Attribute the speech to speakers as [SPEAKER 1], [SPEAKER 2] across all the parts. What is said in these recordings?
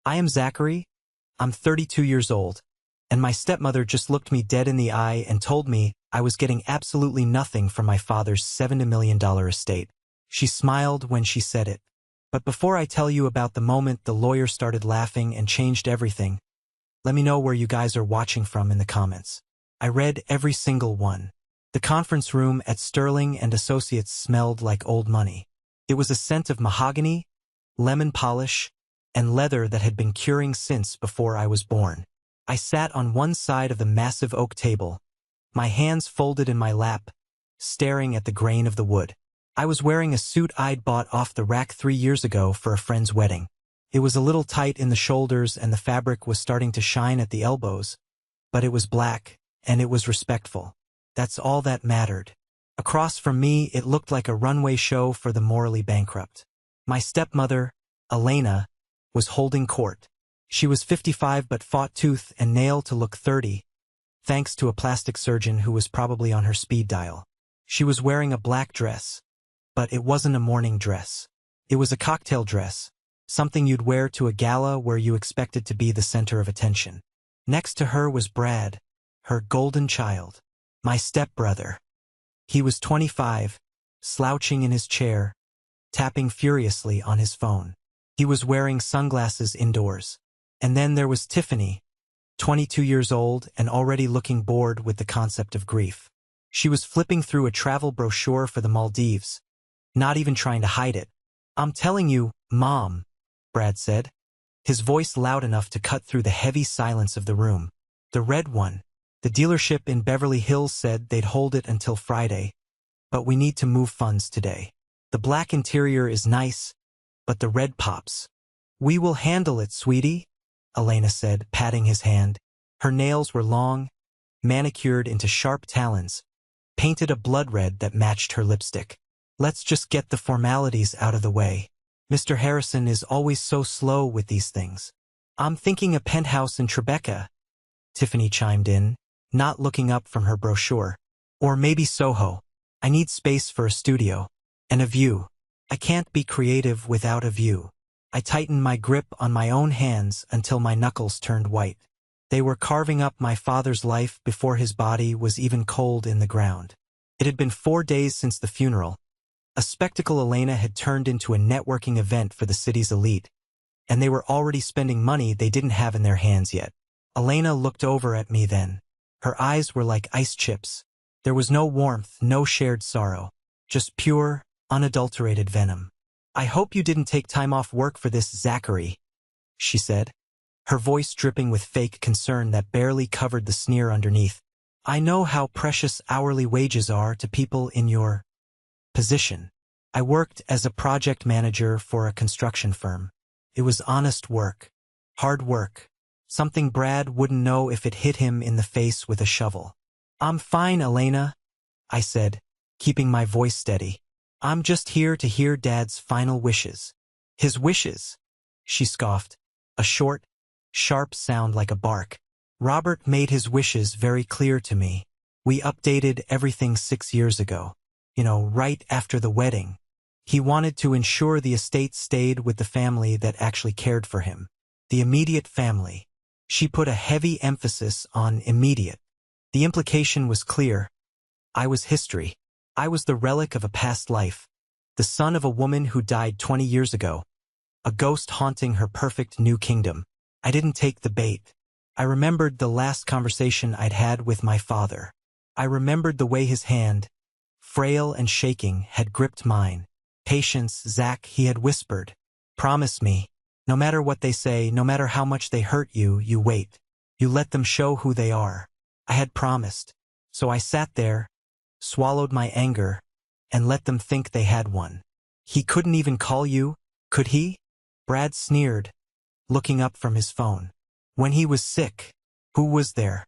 [SPEAKER 1] I am Zachary. I'm 32 years old, and my stepmother just looked me dead in the eye and told me I was getting absolutely nothing from my father's $70 million estate. She smiled when she said it. But before I tell you about the moment the lawyer started laughing and changed everything, let me know where you guys are watching from in the comments. I read every single one. The conference room at Sterling and Associates smelled like old money. It was a scent of mahogany, lemon polish, and leather that had been curing since before I was born. I sat on one side of the massive oak table, my hands folded in my lap, staring at the grain of the wood. I was wearing a suit I'd bought off the rack 3 years ago for a friend's wedding. It was a little tight in the shoulders and the fabric was starting to shine at the elbows, but it was black, and it was respectful. That's all that mattered. Across from me, it looked like a runway show for the morally bankrupt. My stepmother, Elena, was holding court. She was 55 but fought tooth and nail to look 30, thanks to a plastic surgeon who was probably on her speed dial. She was wearing a black dress, but it wasn't a morning dress. It was a cocktail dress, something you'd wear to a gala where you expected to be the center of attention. Next to her was Brad, her golden child, my stepbrother. He was 25, slouching in his chair, tapping furiously on his phone. He was wearing sunglasses indoors. And then there was Tiffany, 22 years old and already looking bored with the concept of grief. She was flipping through a travel brochure for the Maldives, not even trying to hide it. "I'm telling you, Mom," Brad said, his voice loud enough to cut through the heavy silence of the room. "The red one. The dealership in Beverly Hills said they'd hold it until Friday, but we need to move funds today. The black interior is nice, but the red pops." "We will handle it, sweetie," Elena said, patting his hand. Her nails were long, manicured into sharp talons, painted a blood red that matched her lipstick. "Let's just get the formalities out of the way. Mr. Harrison is always so slow with these things." "I'm thinking a penthouse in Tribeca," Tiffany chimed in, not looking up from her brochure. "Or maybe Soho. I need space for a studio. And a view. I can't be creative without a view." I tightened my grip on my own hands until my knuckles turned white. They were carving up my father's life before his body was even cold in the ground. It had been 4 days since the funeral, a spectacle Elena had turned into a networking event for the city's elite, and they were already spending money they didn't have in their hands yet. Elena looked over at me then. Her eyes were like ice chips. There was no warmth, no shared sorrow, just pure, unadulterated venom. "I hope you didn't take time off work for this, Zachary," she said, her voice dripping with fake concern that barely covered the sneer underneath. "I know how precious hourly wages are to people in your position. I worked as a project manager for a construction firm. It was honest work, hard work, something Brad wouldn't know if it hit him in the face with a shovel." "I'm fine, Elena," I said, keeping my voice steady. "I'm just here to hear Dad's final wishes." "His wishes?" she scoffed, a short, sharp sound like a bark. "Robert made his wishes very clear to me. We updated everything 6 years ago. Right after the wedding. He wanted to ensure the estate stayed with the family that actually cared for him. The immediate family." She put a heavy emphasis on immediate. The implication was clear. I was history. I was the relic of a past life, the son of a woman who died 20 years ago, a ghost haunting her perfect new kingdom. I didn't take the bait. I remembered the last conversation I'd had with my father. I remembered the way his hand, frail and shaking, had gripped mine. "Patience, Zach," he had whispered. "Promise me. No matter what they say, no matter how much they hurt you, you wait. You let them show who they are." I had promised. So I sat there, swallowed my anger, and let them think they had one. "He couldn't even call you, could he?" Brad sneered, looking up from his phone. "When he was sick, who was there?"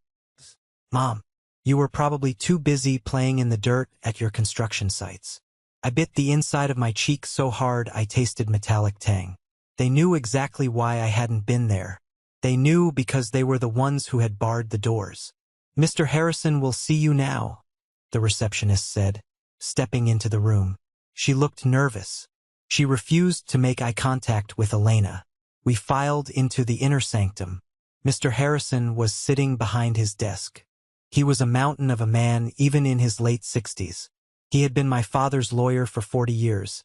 [SPEAKER 1] "Mom, you were probably too busy playing in the dirt at your construction sites." I bit the inside of my cheek so hard I tasted metallic tang. They knew exactly why I hadn't been there. They knew because they were the ones who had barred the doors. "Mr. Harrison will see you now," the receptionist said, stepping into the room. She looked nervous. She refused to make eye contact with Elena. We filed into the inner sanctum. Mr. Harrison was sitting behind his desk. He was a mountain of a man even in his late 60s. He had been my father's lawyer for 40 years,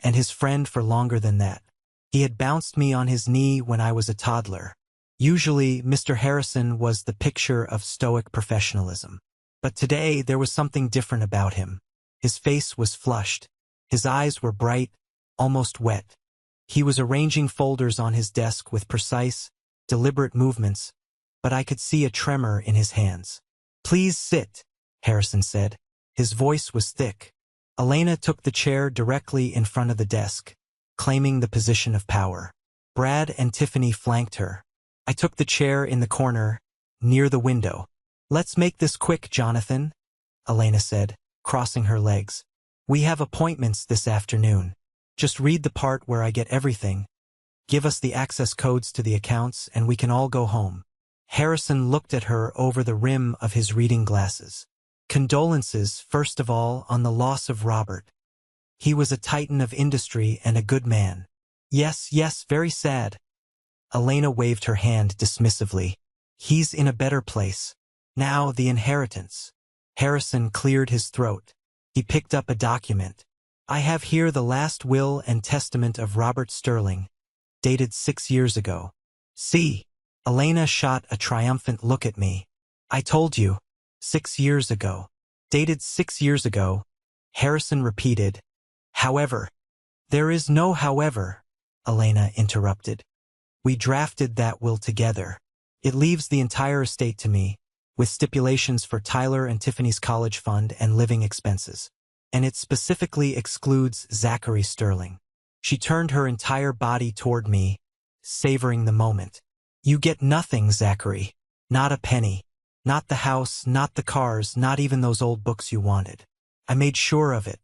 [SPEAKER 1] and his friend for longer than that. He had bounced me on his knee when I was a toddler. Usually, Mr. Harrison was the picture of stoic professionalism. But today, there was something different about him. His face was flushed. His eyes were bright, almost wet. He was arranging folders on his desk with precise, deliberate movements, but I could see a tremor in his hands. "Please sit," Harrison said. His voice was thick. Elena took the chair directly in front of the desk, claiming the position of power. Brad and Tiffany flanked her. I took the chair in the corner, near the window. "Let's make this quick, Jonathan," Elena said, crossing her legs. "We have appointments this afternoon. Just read the part where I get everything. Give us the access codes to the accounts and we can all go home." Harrison looked at her over the rim of his reading glasses. "Condolences, first of all, on the loss of Robert. He was a titan of industry and a good man." Yes, very sad." Elena waved her hand dismissively. "He's in a better place. Now the inheritance." Harrison cleared his throat. He picked up a document. "I have here the last will and testament of Robert Sterling, dated 6 years ago. See?" Elena shot a triumphant look at me. "I told you. 6 years ago. Dated 6 years ago," Harrison repeated. "However." "There is no however," Elena interrupted. "We drafted that will together. It leaves the entire estate to me, with stipulations for Tyler and Tiffany's college fund and living expenses. And it specifically excludes Zachary Sterling." She turned her entire body toward me, savoring the moment. "You get nothing, Zachary. Not a penny. Not the house, not the cars, not even those old books you wanted. I made sure of it.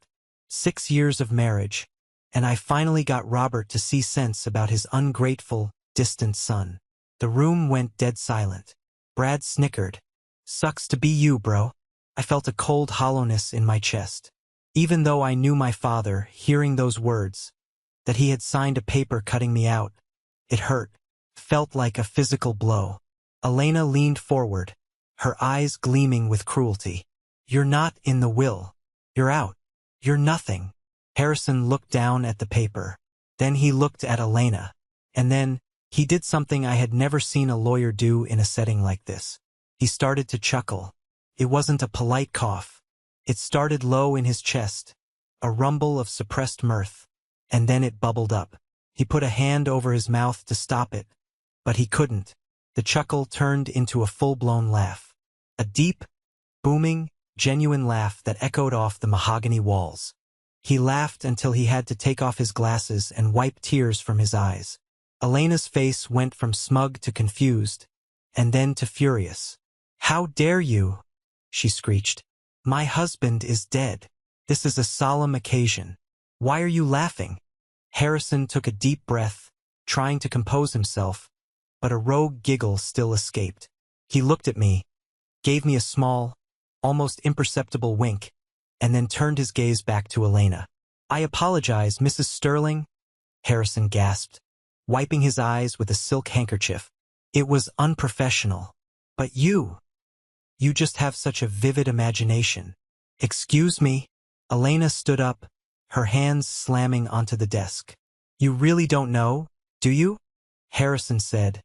[SPEAKER 1] 6 years of marriage, and I finally got Robert to see sense about his ungrateful, distant son." The room went dead silent. Brad snickered. "Sucks to be you, bro." I felt a cold hollowness in my chest. Even though I knew my father, hearing those words, that he had signed a paper cutting me out, it hurt. Felt like a physical blow. Elena leaned forward, her eyes gleaming with cruelty. "You're not in the will. You're out. You're nothing." Harrison looked down at the paper. Then he looked at Elena. And then, he did something I had never seen a lawyer do in a setting like this. He started to chuckle. It wasn't a polite cough. It started low in his chest, a rumble of suppressed mirth. And then it bubbled up. He put a hand over his mouth to stop it, but he couldn't. The chuckle turned into a full-blown laugh. A deep, booming, genuine laugh that echoed off the mahogany walls. He laughed until he had to take off his glasses and wipe tears from his eyes. Elena's face went from smug to confused, and then to furious. "How dare you?" she screeched. "My husband is dead. This is a solemn occasion. Why are you laughing?" Harrison took a deep breath, trying to compose himself, but a rogue giggle still escaped. He looked at me, gave me a small, almost imperceptible wink, and then turned his gaze back to Elena. "I apologize, Mrs. Sterling," Harrison gasped, wiping his eyes with a silk handkerchief. "It was unprofessional. But you just have such a vivid imagination." "Excuse me." Elena stood up, her hands slamming onto the desk. "You really don't know, do you?" Harrison said,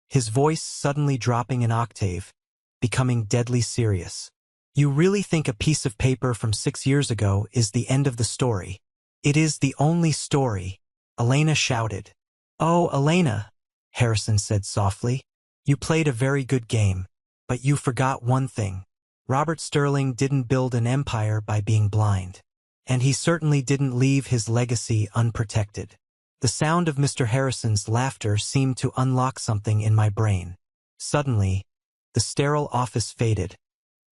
[SPEAKER 1] his voice suddenly dropping an octave, becoming deadly serious. "You really think a piece of paper from 6 years ago is the end of the story?" "It is the only story," Elena shouted. "Oh, Elena," Harrison said softly, "you played a very good game, but you forgot one thing. Robert Sterling didn't build an empire by being blind. And he certainly didn't leave his legacy unprotected." The sound of Mr. Harrison's laughter seemed to unlock something in my brain. Suddenly, the sterile office faded,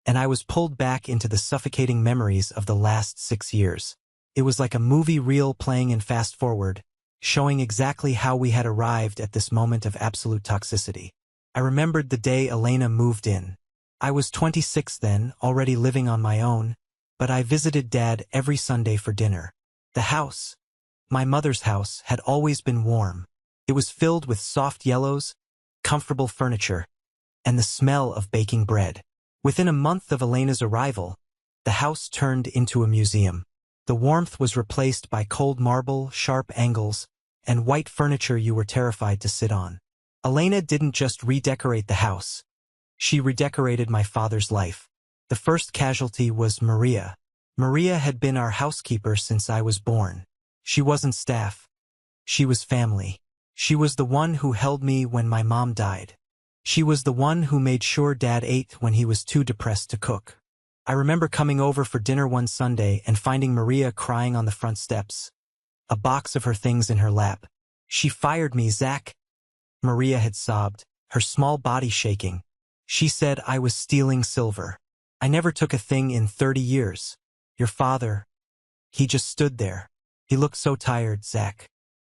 [SPEAKER 1] and I was pulled back into the suffocating memories of the last 6 years. It was like a movie reel playing in fast forward, showing exactly how we had arrived at this moment of absolute toxicity. I remembered the day Elena moved in. I was 26 then, already living on my own, but I visited Dad every Sunday for dinner. The house, my mother's house, had always been warm. It was filled with soft yellows, comfortable furniture, and the smell of baking bread. Within a month of Elena's arrival, the house turned into a museum. The warmth was replaced by cold marble, sharp angles, and white furniture you were terrified to sit on. Elena didn't just redecorate the house. She redecorated my father's life. The first casualty was Maria. Maria had been our housekeeper since I was born. She wasn't staff. She was family. She was the one who held me when my mom died. She was the one who made sure Dad ate when he was too depressed to cook. I remember coming over for dinner one Sunday and finding Maria crying on the front steps, a box of her things in her lap. "She fired me, Zach," Maria had sobbed, her small body shaking. "She said I was stealing silver. I never took a thing in 30 years. Your father, he just stood there. He looked so tired, Zach.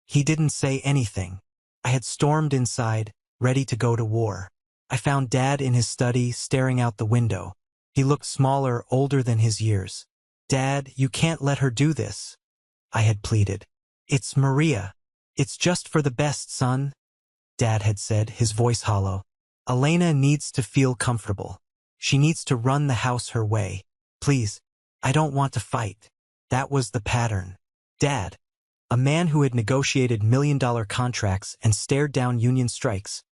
[SPEAKER 1] He didn't say anything." I had stormed inside, ready to go to war. I found Dad in his study, staring out the window. He looked smaller, older than his years. "Dad, you can't let her do this," I had pleaded. "It's Maria. It's just for the best, son," Dad had said, his voice hollow. "Elena needs to feel comfortable. She needs to run the house her way. Please, I don't want to fight." That was the pattern. Dad, a man who had negotiated million-dollar contracts and stared down union strikes,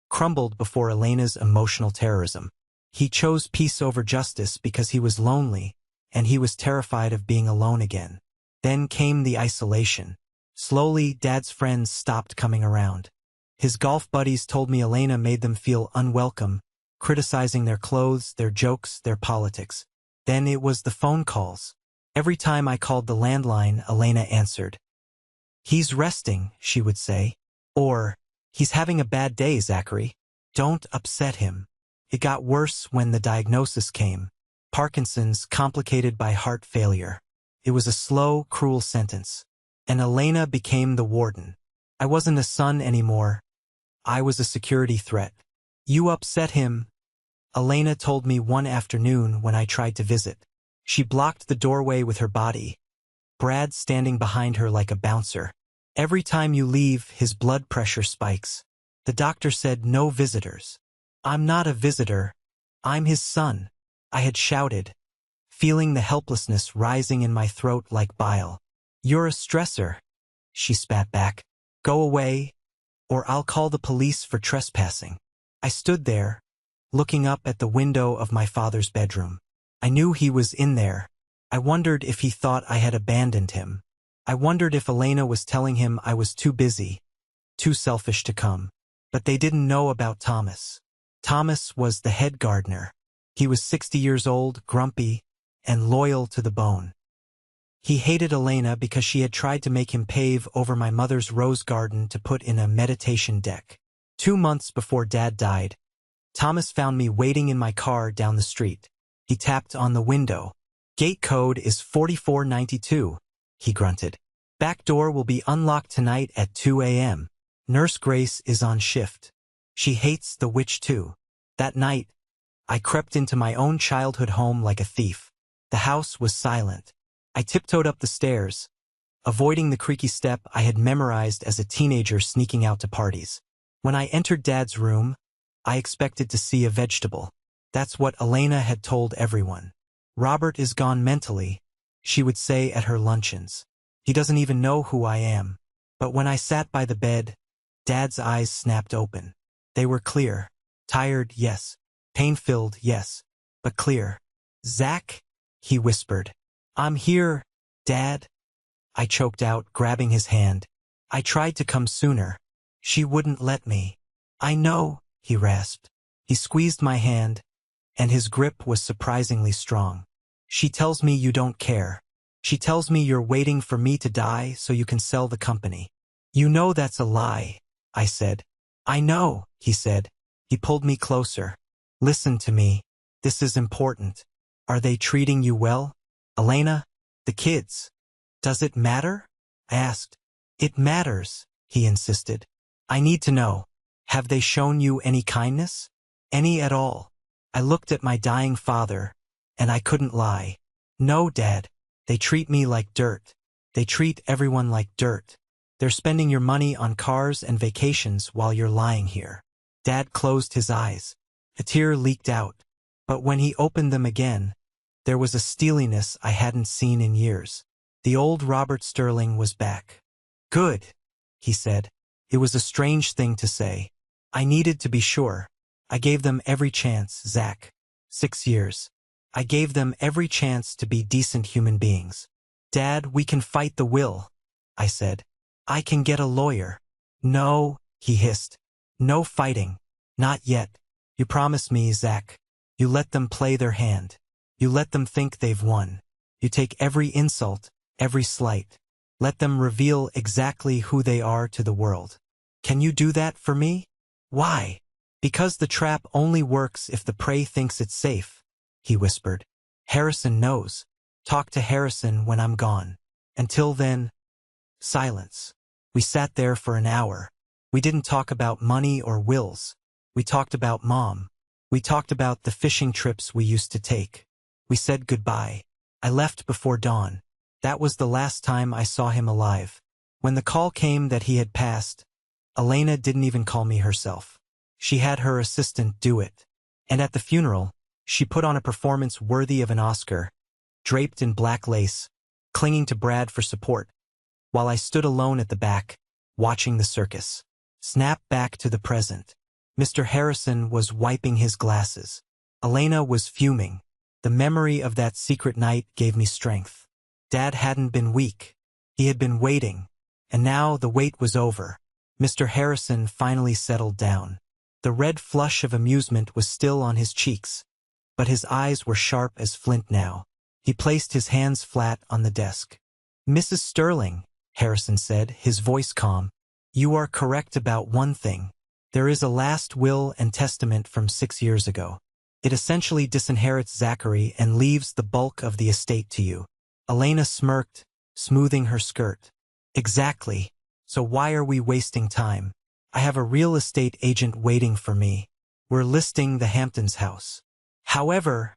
[SPEAKER 1] crumbled before Elena's emotional terrorism. He chose peace over justice because he was lonely, and he was terrified of being alone again. Then came the isolation. Slowly, Dad's friends stopped coming around. His golf buddies told me Elena made them feel unwelcome, criticizing their clothes, their jokes, their politics. Then it was the phone calls. Every time I called the landline, Elena answered. "He's resting," she would say. Or, "He's having a bad day, Zachary. Don't upset him." It got worse when the diagnosis came. Parkinson's, complicated by heart failure. It was a slow, cruel sentence. And Elena became the warden. I wasn't a son anymore. I was a security threat. "You upset him," Elena told me one afternoon when I tried to visit. She blocked the doorway with her body, Brad standing behind her like a bouncer. "Every time you leave, his blood pressure spikes. The doctor said no visitors." "I'm not a visitor. I'm his son," I had shouted, feeling the helplessness rising in my throat like bile. "You're a stressor," she spat back. "Go away, or I'll call the police for trespassing." I stood there, looking up at the window of my father's bedroom. I knew he was in there. I wondered if he thought I had abandoned him. I wondered if Elena was telling him I was too busy, too selfish to come. But they didn't know about Thomas. Thomas was the head gardener. He was 60 years old, grumpy, and loyal to the bone. He hated Elena because she had tried to make him pave over my mother's rose garden to put in a meditation deck. 2 months before Dad died, Thomas found me waiting in my car down the street. He tapped on the window. "Gate code is 4492, he grunted. "Back door will be unlocked tonight at 2 a.m. Nurse Grace is on shift. She hates the witch too." That night, I crept into my own childhood home like a thief. The house was silent. I tiptoed up the stairs, avoiding the creaky step I had memorized as a teenager sneaking out to parties. When I entered Dad's room, I expected to see a vegetable. That's what Elena had told everyone. "Robert is gone mentally," she would say at her luncheons. "He doesn't even know who I am." But when I sat by the bed, Dad's eyes snapped open. They were clear. Tired, yes. Pain-filled, yes. But clear. "Zach," he whispered. "I'm here, Dad." I choked out, grabbing his hand. "I tried to come sooner. She wouldn't let me." "I know," he rasped. He squeezed my hand, and his grip was surprisingly strong. "She tells me you don't care. She tells me you're waiting for me to die so you can sell the company." "You know that's a lie," I said. "I know," he said. He pulled me closer. "Listen to me. This is important. Are they treating you well? Elena? The kids? Does it matter?" I asked. "It matters," he insisted. "I need to know. Have they shown you any kindness? Any at all?" I looked at my dying father, and I couldn't lie. "No, Dad. They treat me like dirt. They treat everyone like dirt." They're spending your money on cars and vacations while you're lying here. Dad closed his eyes. A tear leaked out. But when he opened them again, there was a steeliness I hadn't seen in years. The old Robert Sterling was back. Good, he said. It was a strange thing to say. I needed to be sure. I gave them every chance, Zach. 6 years. I gave them every chance to be decent human beings. Dad, we can fight the will, I said. I can get a lawyer. No, he hissed. No fighting. Not yet. You promise me, Zach. You let them play their hand. You let them think they've won. You take every insult, every slight. Let them reveal exactly who they are to the world. Can you do that for me? Why? Because the trap only works if the prey thinks it's safe, he whispered. Harrison knows. Talk to Harrison when I'm gone. Until then, silence. We sat there for an hour. We didn't talk about money or wills. We talked about Mom. We talked about the fishing trips we used to take. We said goodbye. I left before dawn. That was the last time I saw him alive. When the call came that he had passed, Elena didn't even call me herself. She had her assistant do it. And at the funeral, she put on a performance worthy of an Oscar, draped in black lace, clinging to Brad for support, while I stood alone at the back, watching the circus. Snap back to the present. Mr. Harrison was wiping his glasses. Elena was fuming. The memory of that secret night gave me strength. Dad hadn't been weak. He had been waiting. And now the wait was over. Mr. Harrison finally settled down. The red flush of amusement was still on his cheeks, but his eyes were sharp as flint now. He placed his hands flat on the desk. Mrs. Sterling, Harrison said, his voice calm, you are correct about one thing. There is a last will and testament from 6 years ago. It essentially disinherits Zachary and leaves the bulk of the estate to you. Elena smirked, smoothing her skirt. Exactly. So why are we wasting time? I have a real estate agent waiting for me. We're listing the Hamptons house. However,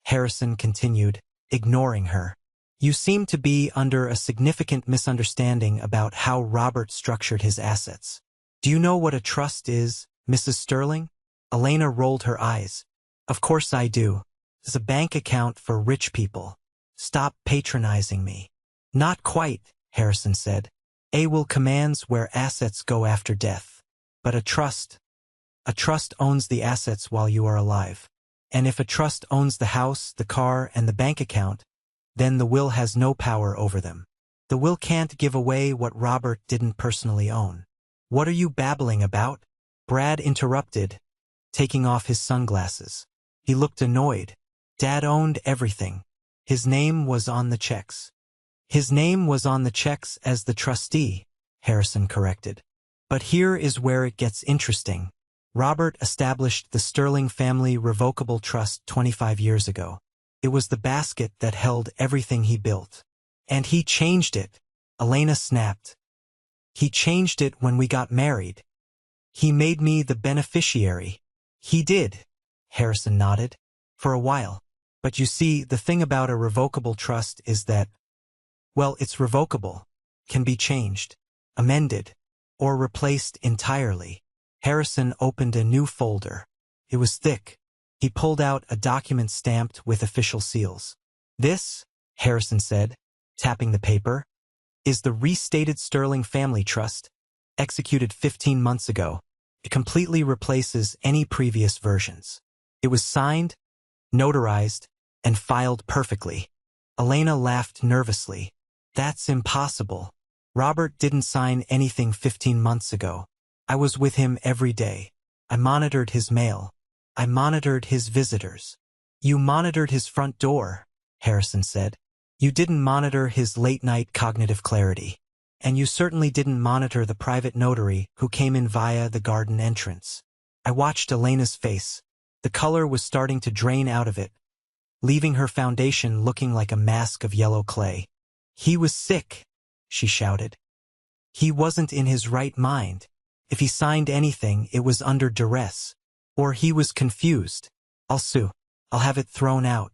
[SPEAKER 1] Harrison continued, ignoring her, you seem to be under a significant misunderstanding about how Robert structured his assets. Do you know what a trust is, Mrs. Sterling? Elena rolled her eyes. Of course I do. It's a bank account for rich people. Stop patronizing me. Not quite, Harrison said. A will commands where assets go after death. But a trust owns the assets while you are alive. And if a trust owns the house, the car, and the bank account, then the will has no power over them. The will can't give away what Robert didn't personally own. What are you babbling about? Brad interrupted, taking off his sunglasses. He looked annoyed. Dad owned everything. His name was on the checks. His name was on the checks as the trustee, Harrison corrected. But here is where it gets interesting. Robert established the Sterling Family Revocable Trust 25 years ago. It was the basket that held everything he built. And he changed it, Elena snapped. He changed it when we got married. He made me the beneficiary. He did, Harrison nodded. For a while. But you see, the thing about a revocable trust is that, well, it's revocable, can be changed, amended, or replaced entirely. Harrison opened a new folder. It was thick. He pulled out a document stamped with official seals. This, Harrison said, tapping the paper, is the restated Sterling Family Trust, executed 15 months ago. It completely replaces any previous versions. It was signed, notarized, and filed perfectly. Elena laughed nervously. That's impossible. Robert didn't sign anything 15 months ago. I was with him every day. I monitored his mail. I monitored his visitors. You monitored his front door, Harrison said. You didn't monitor his late-night cognitive clarity. And you certainly didn't monitor the private notary who came in via the garden entrance. I watched Elena's face. The color was starting to drain out of it, leaving her foundation looking like a mask of yellow clay. He was sick, she shouted. He wasn't in his right mind. If he signed anything, it was under duress. Or he was confused. I'll sue. I'll have it thrown out.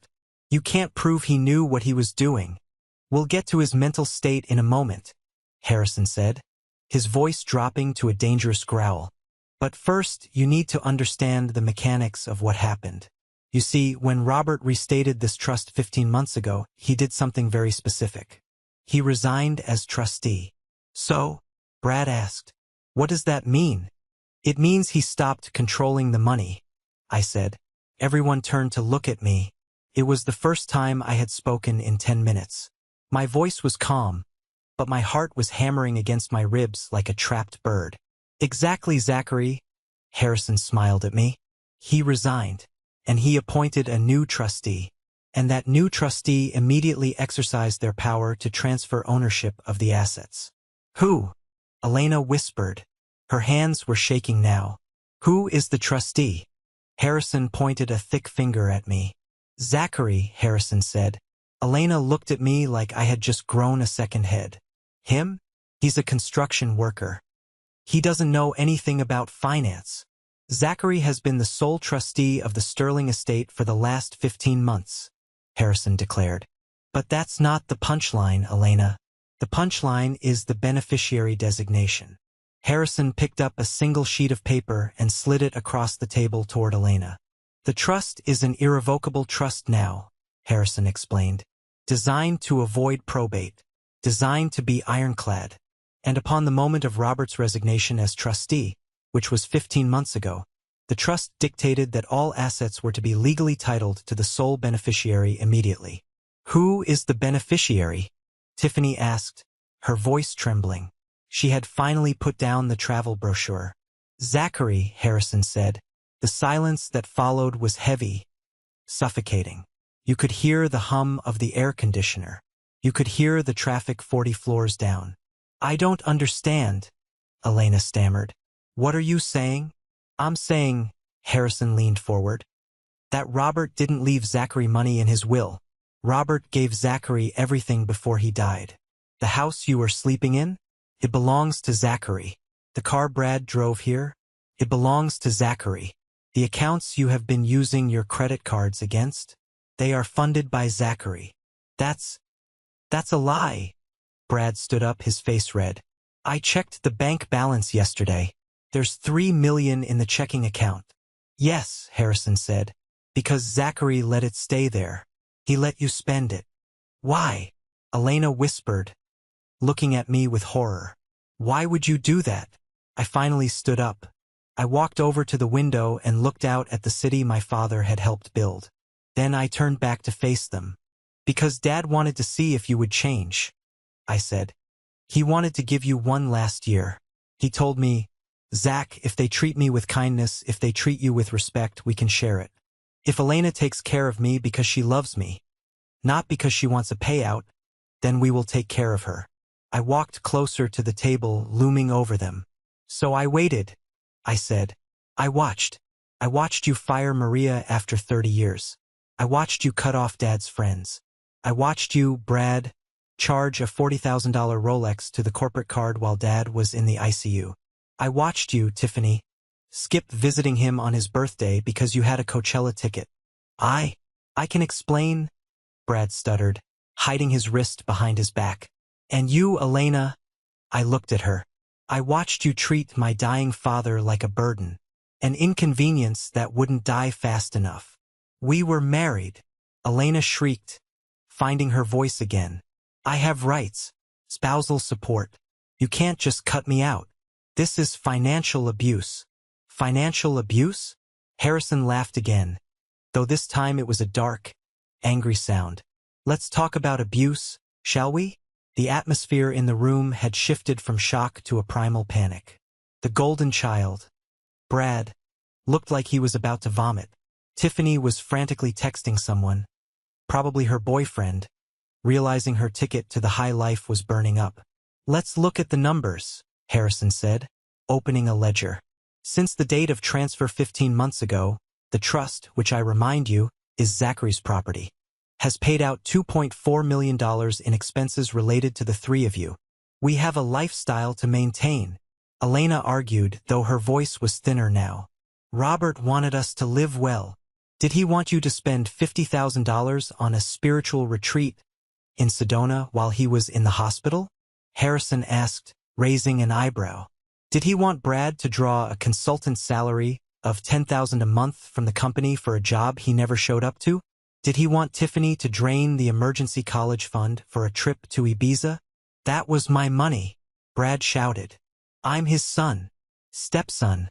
[SPEAKER 1] You can't prove he knew what he was doing. We'll get to his mental state in a moment, Harrison said. his voice dropping to a dangerous growl. But first, you need to understand the mechanics of what happened. You see, when Robert restated this trust 15 months ago, he did something very specific. He resigned as trustee. So? Brad asked. What does that mean? It means he stopped controlling the money, I said. Everyone turned to look at me. It was the first time I had spoken in 10 minutes. My voice was calm, but my heart was hammering against my ribs like a trapped bird. Exactly, Zachary. Harrison smiled at me. He resigned, and he appointed a new trustee. And that new trustee immediately exercised their power to transfer ownership of the assets. Who? Elena whispered. Her hands were shaking now. Who is the trustee? Harrison pointed a thick finger at me. Zachary, Harrison said. Elena looked at me like I had just grown a second head. Him? He's a construction worker. He doesn't know anything about finance. Zachary has been the sole trustee of the Sterling estate for the last 15 months, Harrison declared. But that's not the punchline, Elena. The punchline is the beneficiary designation. Harrison picked up a single sheet of paper and slid it across the table toward Elena. The trust is an irrevocable trust now, Harrison explained. Designed to avoid probate. Designed to be ironclad. And upon the moment of Robert's resignation as trustee, which was 15 months ago, the trust dictated that all assets were to be legally titled to the sole beneficiary immediately. Who is the beneficiary? Tiffany asked, her voice trembling. She had finally put down the travel brochure. Zachary, Harrison said. The silence that followed was heavy, suffocating. You could hear the hum of the air conditioner. You could hear the traffic 40 floors down. I don't understand, Elena stammered. What are you saying? I'm saying, Harrison leaned forward, that Robert didn't leave Zachary money in his will. Robert gave Zachary everything before he died. The house you were sleeping in? It belongs to Zachary. The car Brad drove here? It belongs to Zachary. The accounts you have been using your credit cards against? They are funded by Zachary. That's a lie. Brad stood up, his face red. I checked the bank balance yesterday. There's $3 million in the checking account. Yes, Harrison said, because Zachary let it stay there. He let you spend it. Why? Elena whispered, looking at me with horror. Why would you do that? I finally stood up. I walked over to the window and looked out at the city my father had helped build. Then I turned back to face them. Because Dad wanted to see if you would change, I said. He wanted to give you one last year. He told me, Zach, if they treat me with kindness, if they treat you with respect, we can share it. If Elena takes care of me because she loves me, not because she wants a payout, then we will take care of her. I walked closer to the table, looming over them. So I waited, I said. I watched. I watched you fire Maria after 30 years. I watched you cut off Dad's friends. I watched you, Brad, charge a $40,000 Rolex to the corporate card while Dad was in the ICU. I watched you, Tiffany, skip visiting him on his birthday because you had a Coachella ticket. I can explain, Brad stuttered, hiding his wrist behind his back. And you, Elena, I looked at her. I watched you treat my dying father like a burden, an inconvenience that wouldn't die fast enough. We were married, Elena shrieked, finding her voice again. I have rights, spousal support. You can't just cut me out. This is financial abuse. Financial abuse? Harrison laughed again, though this time it was a dark, angry sound. Let's talk about abuse, shall we? The atmosphere in the room had shifted from shock to a primal panic. The golden child, Brad, looked like he was about to vomit. Tiffany was frantically texting someone, probably her boyfriend, realizing her ticket to the high life was burning up. Let's look at the numbers, Harrison said, opening a ledger. Since the date of transfer 15 months ago, the trust, which I remind you, is Zachary's property, has paid out $2.4 million in expenses related to the three of you. We have a lifestyle to maintain, Elena argued, though her voice was thinner now. Robert wanted us to live well. Did he want you to spend $50,000 on a spiritual retreat in Sedona while he was in the hospital? Harrison asked, raising an eyebrow. Did he want Brad to draw a consultant salary of $10,000 a month from the company for a job he never showed up to? Did he want Tiffany to drain the emergency college fund for a trip to Ibiza? That was my money, Brad shouted. I'm his son. Stepson,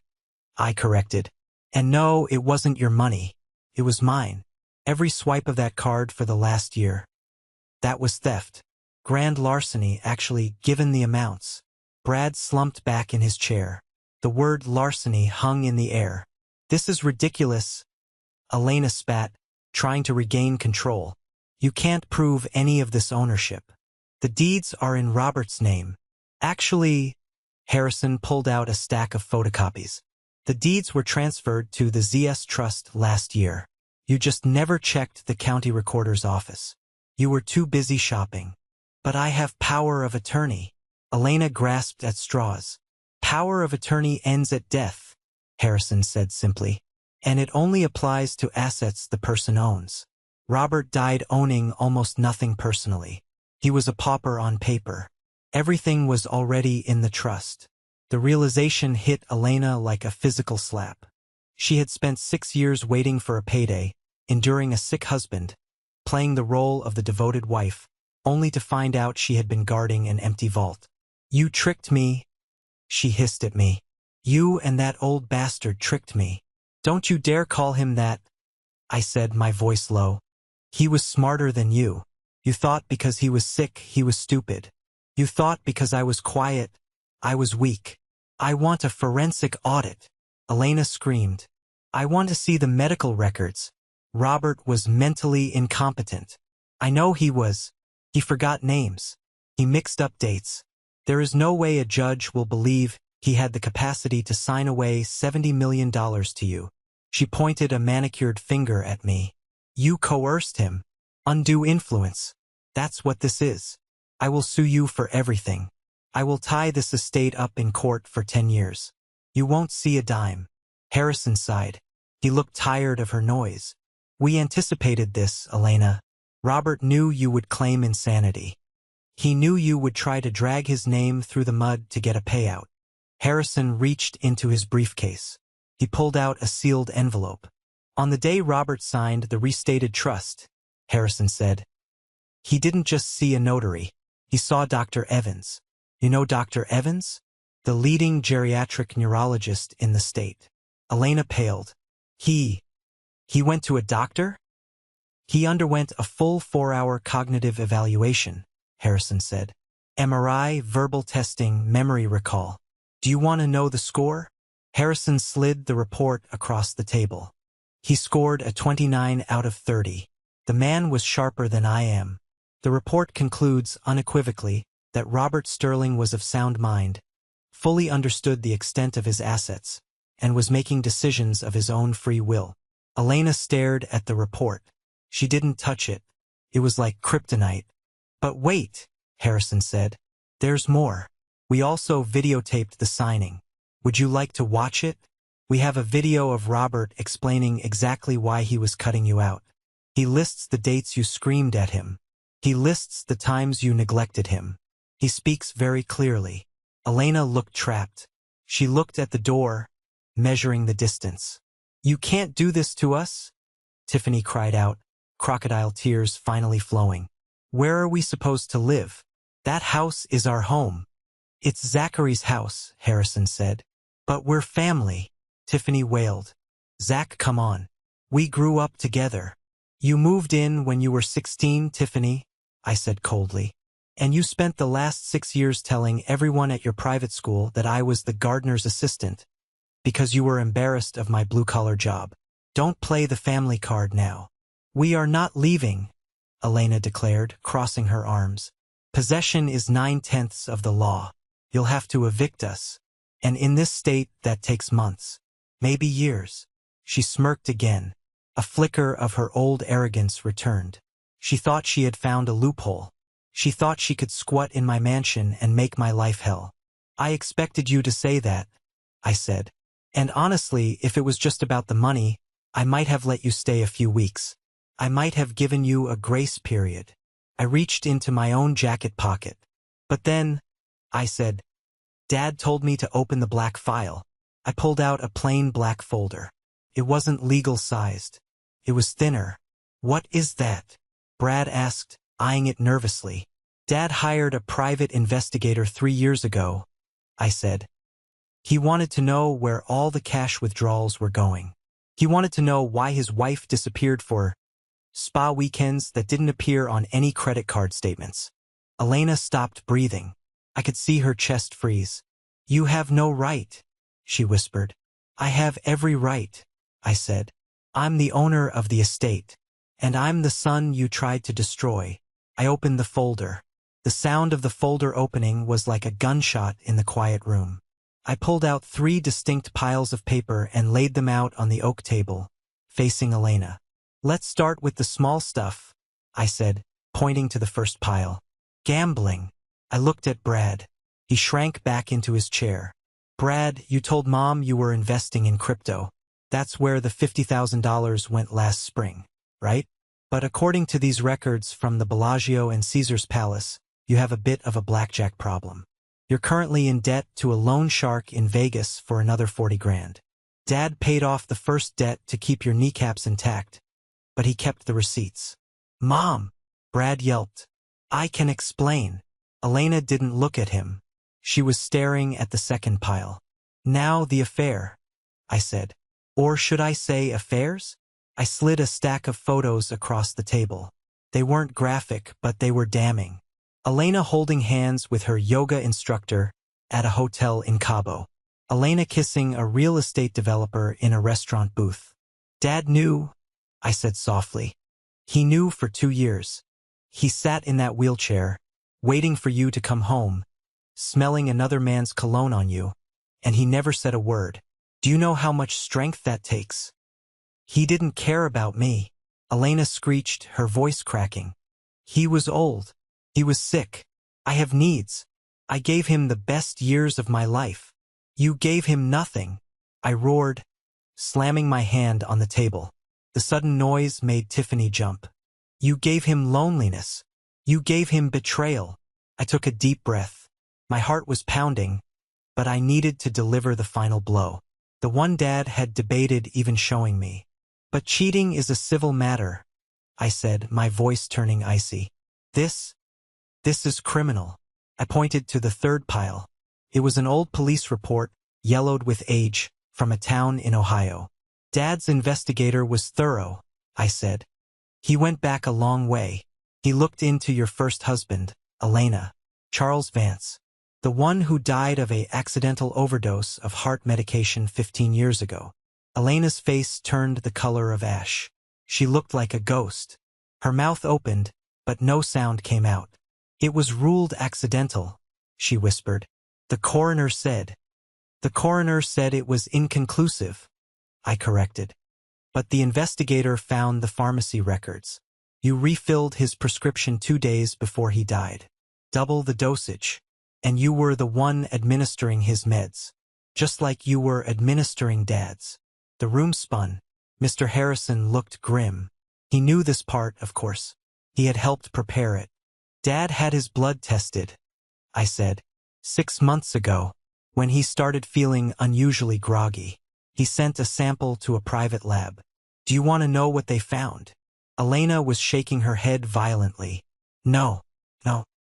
[SPEAKER 1] I corrected. And no, it wasn't your money. It was mine. Every swipe of that card for the last year. That was theft. Grand larceny, actually, given the amounts. Brad slumped back in his chair. The word larceny hung in the air. This is ridiculous. Elena spat, trying to regain control. You can't prove any of this ownership. The deeds are in Robert's name. Actually, Harrison pulled out a stack of photocopies. The deeds were transferred to the ZS Trust last year. You just never checked the county recorder's office. You were too busy shopping. But I have power of attorney. Elena grasped at straws. Power of attorney ends at death, Harrison said simply. And it only applies to assets the person owns. Robert died owning almost nothing personally. He was a pauper on paper. Everything was already in the trust. The realization hit Elena like a physical slap. She had spent 6 years waiting for a payday, enduring a sick husband, playing the role of the devoted wife, only to find out she had been guarding an empty vault. You tricked me, she hissed at me. You and that old bastard tricked me. Don't you dare call him that, I said, my voice low. He was smarter than you. You thought because he was sick, he was stupid. You thought because I was quiet, I was weak. I want a forensic audit, Elena screamed. I want to see the medical records. Robert was mentally incompetent. I know he was. He forgot names. He mixed up dates. There is no way a judge will believe he had the capacity to sign away $70 million to you. She pointed a manicured finger at me. You coerced him. Undue influence. That's what this is. I will sue you for everything. I will tie this estate up in court for 10 years. You won't see a dime. Harrison sighed. He looked tired of her noise. We anticipated this, Elena. Robert knew you would claim insanity. He knew you would try to drag his name through the mud to get a payout. Harrison reached into his briefcase. He pulled out a sealed envelope. On the day Robert signed the restated trust, Harrison said, he didn't just see a notary. He saw Dr. Evans. You know Dr. Evans? The leading geriatric neurologist in the state. Elena paled. He went to a doctor? He underwent a full 4-hour cognitive evaluation, Harrison said. MRI, verbal testing, memory recall. Do you want to know the score? Harrison slid the report across the table. He scored a 29 out of 30. The man was sharper than I am. The report concludes unequivocally that Robert Sterling was of sound mind, fully understood the extent of his assets, and was making decisions of his own free will. Elena stared at the report. She didn't touch it. It was like kryptonite. But wait, Harrison said. There's more. We also videotaped the signing. Would you like to watch it? We have a video of Robert explaining exactly why he was cutting you out. He lists the dates you screamed at him. He lists the times you neglected him. He speaks very clearly. Elena looked trapped. She looked at the door, measuring the distance. You can't do this to us? Tiffany cried out, crocodile tears finally flowing. Where are we supposed to live? That house is our home. It's Zachary's house, Harrison said. But we're family, Tiffany wailed. Zach, come on. We grew up together. You moved in when you were 16, Tiffany, I said coldly. And you spent the last 6 years telling everyone at your private school that I was the gardener's assistant, because you were embarrassed of my blue-collar job. Don't play the family card now. We are not leaving, Elena declared, crossing her arms. Possession is 9/10 of the law. You'll have to evict us. And in this state, that takes months. Maybe years. She smirked again. A flicker of her old arrogance returned. She thought she had found a loophole. She thought she could squat in my mansion and make my life hell. I expected you to say that, I said. And honestly, if it was just about the money, I might have let you stay a few weeks. I might have given you a grace period. I reached into my own jacket pocket. But then, I said, Dad told me to open the black file. I pulled out a plain black folder. It wasn't legal-sized. It was thinner. What is that? Brad asked, eyeing it nervously. Dad hired a private investigator 3 years ago, I said. He wanted to know where all the cash withdrawals were going. He wanted to know why his wife disappeared for spa weekends that didn't appear on any credit card statements. Elena stopped breathing. I could see her chest freeze. You have no right, she whispered. I have every right, I said. I'm the owner of the estate, and I'm the son you tried to destroy. I opened the folder. The sound of the folder opening was like a gunshot in the quiet room. I pulled out 3 distinct piles of paper and laid them out on the oak table, facing Elena. Let's start with the small stuff, I said, pointing to the first pile. Gambling. I looked at Brad. He shrank back into his chair. Brad, you told Mom you were investing in crypto. That's where the $50,000 went last spring, right? But according to these records from the Bellagio and Caesar's Palace, you have a bit of a blackjack problem. You're currently in debt to a loan shark in Vegas for another 40 grand. Dad paid off the first debt to keep your kneecaps intact, but he kept the receipts. Mom! Brad yelped. I can explain. Elena didn't look at him. She was staring at the second pile. Now the affair, I said. Or should I say affairs? I slid a stack of photos across the table. They weren't graphic, but they were damning. Elena holding hands with her yoga instructor at a hotel in Cabo. Elena kissing a real estate developer in a restaurant booth. Dad knew, I said softly. He knew for 2 years. He sat in that wheelchair, waiting for you to come home, smelling another man's cologne on you, and he never said a word. Do you know how much strength that takes? He didn't care about me. Elena screeched, her voice cracking. He was old. He was sick. I have needs. I gave him the best years of my life. You gave him nothing. I roared, slamming my hand on the table. The sudden noise made Tiffany jump. You gave him loneliness. You gave him betrayal. I took a deep breath. My heart was pounding, but I needed to deliver the final blow. The one Dad had debated even showing me. But cheating is a civil matter, I said, my voice turning icy. This is criminal. I pointed to the third pile. It was an old police report, yellowed with age, from a town in Ohio. Dad's investigator was thorough, I said. He went back a long way. He looked into your first husband, Elena, Charles Vance, the one who died of an accidental overdose of heart medication 15 years ago. Elena's face turned the color of ash. She looked like a ghost. Her mouth opened, but no sound came out. It was ruled accidental, she whispered. The coroner said. The coroner said it was inconclusive, I corrected. But the investigator found the pharmacy records. You refilled his prescription 2 days before he died. Double the dosage. And you were the one administering his meds. Just like you were administering Dad's. The room spun. Mr. Harrison looked grim. He knew this part, of course. He had helped prepare it. Dad had his blood tested, I said. 6 months ago, when he started feeling unusually groggy. He sent a sample to a private lab. Do you want to know what they found? Elena was shaking her head violently. No,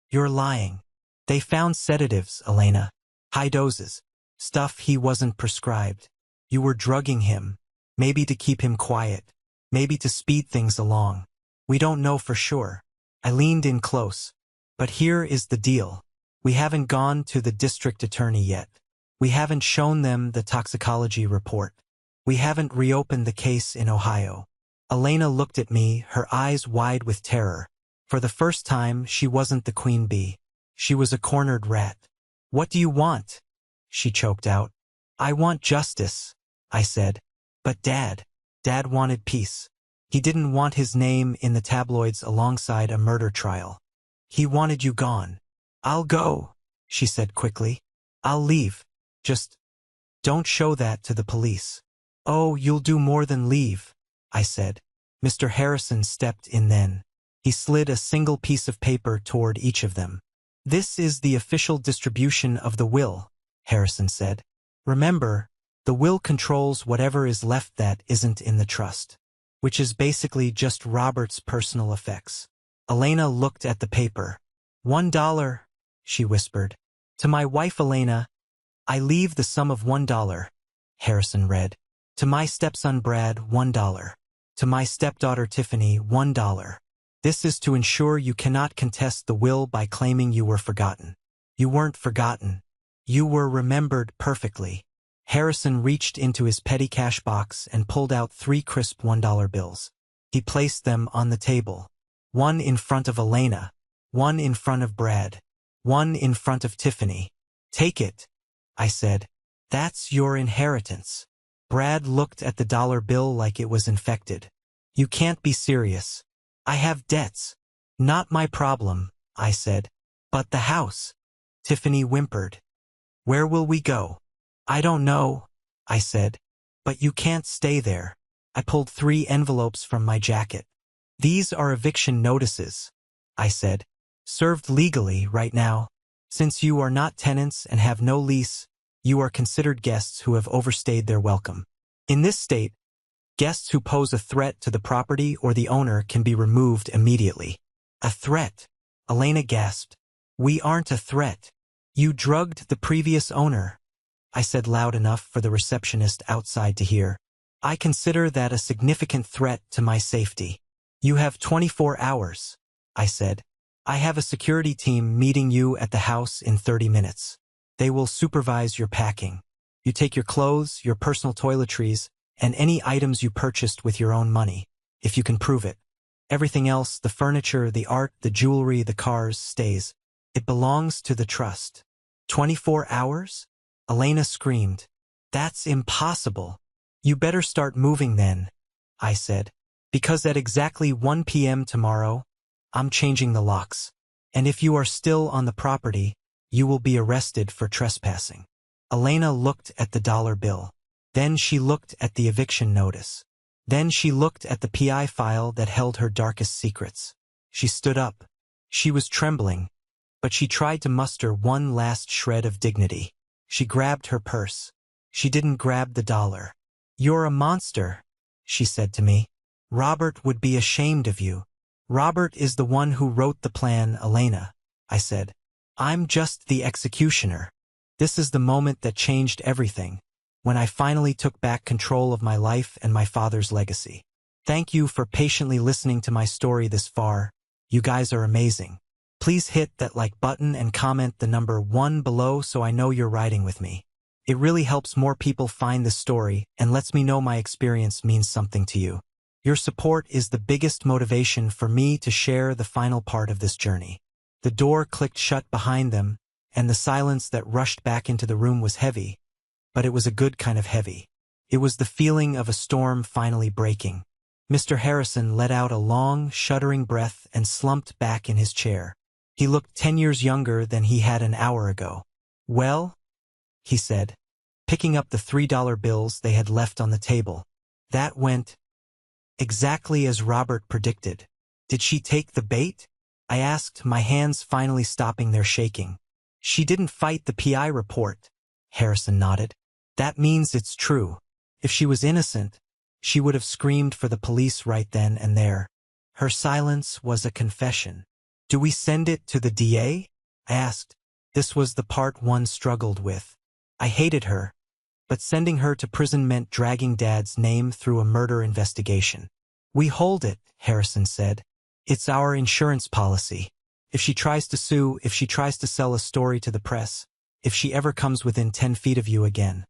[SPEAKER 1] you're lying. They found sedatives, Elena. High doses. Stuff he wasn't prescribed. You were drugging him. Maybe to keep him quiet. Maybe to speed things along. We don't know for sure. I leaned in close. But here is the deal. We haven't gone to the district attorney yet. We haven't shown them the toxicology report. We haven't reopened the case in Ohio. Elena looked at me, her eyes wide with terror. For the first time, she wasn't the queen bee. She was a cornered rat. What do you want? She choked out. I want justice, I said. But Dad wanted peace. He didn't want his name in the tabloids alongside a murder trial. He wanted you gone. I'll go, she said quickly. I'll leave. Just don't show that to the police. Oh, you'll do more than leave, I said. Mr. Harrison stepped in then. He slid a single piece of paper toward each of them. This is the official distribution of the will, Harrison said. Remember, the will controls whatever is left that isn't in the trust, which is basically just Robert's personal effects. Elena looked at the paper. $1, she whispered. To my wife Elena, I leave the sum of $1, Harrison read. To my stepson Brad, $1. To my stepdaughter Tiffany, $1. This is to ensure you cannot contest the will by claiming you were forgotten. You weren't forgotten. You were remembered perfectly. Harrison reached into his petty cash box and pulled out 3 crisp $1 bills. He placed them on the table. One in front of Elena, one in front of Brad, one in front of Tiffany. Take it, I said. That's your inheritance. Brad looked at the dollar bill like it was infected. You can't be serious. I have debts. Not my problem, I said. But the house. Tiffany whimpered. Where will we go? I don't know, I said. But you can't stay there. I pulled 3 envelopes from my jacket. These are eviction notices, I said. Served legally right now. Since you are not tenants and have no lease, you are considered guests who have overstayed their welcome. In this state, guests who pose a threat to the property or the owner can be removed immediately. A threat? Elena gasped. We aren't a threat. You drugged the previous owner, I said loud enough for the receptionist outside to hear. I consider that a significant threat to my safety. You have 24 hours, I said. I have a security team meeting you at the house in 30 minutes. They will supervise your packing. You take your clothes, your personal toiletries, and any items you purchased with your own money, if you can prove it. Everything else, the furniture, the art, the jewelry, the cars, stays. It belongs to the trust. 24 hours? Elena screamed. That's impossible. You better start moving then, I said. Because at exactly 1 p.m. tomorrow, I'm changing the locks. And if you are still on the property, you will be arrested for trespassing. Elena looked at the dollar bill. Then she looked at the eviction notice. Then she looked at the PI file that held her darkest secrets. She stood up. She was trembling, but she tried to muster one last shred of dignity. She grabbed her purse. She didn't grab the dollar. You're a monster, she said to me. Robert would be ashamed of you. Robert is the one who wrote the plan, Elena, I said. I'm just the executioner. This is the moment that changed everything, when I finally took back control of my life and my father's legacy. Thank you for patiently listening to my story this far. You guys are amazing. Please hit that like button and comment the number 1 below so I know you're riding with me. It really helps more people find this story and lets me know my experience means something to you. Your support is the biggest motivation for me to share the final part of this journey. The door clicked shut behind them, and the silence that rushed back into the room was heavy, but it was a good kind of heavy. It was the feeling of a storm finally breaking. Mr. Harrison let out a long, shuddering breath and slumped back in his chair. He looked 10 years younger than he had an hour ago. Well, he said, picking up the $3 bills they had left on the table. That went exactly as Robert predicted. Did she take the bait? I asked, my hands finally stopping their shaking. She didn't fight the PI report, Harrison nodded. That means it's true. If she was innocent, she would have screamed for the police right then and there. Her silence was a confession. Do we send it to the DA? I asked. This was the part one struggled with. I hated her, but sending her to prison meant dragging Dad's name through a murder investigation. We hold it, Harrison said. It's our insurance policy. If she tries to sue, if she tries to sell a story to the press, if she ever comes within 10 feet of you again,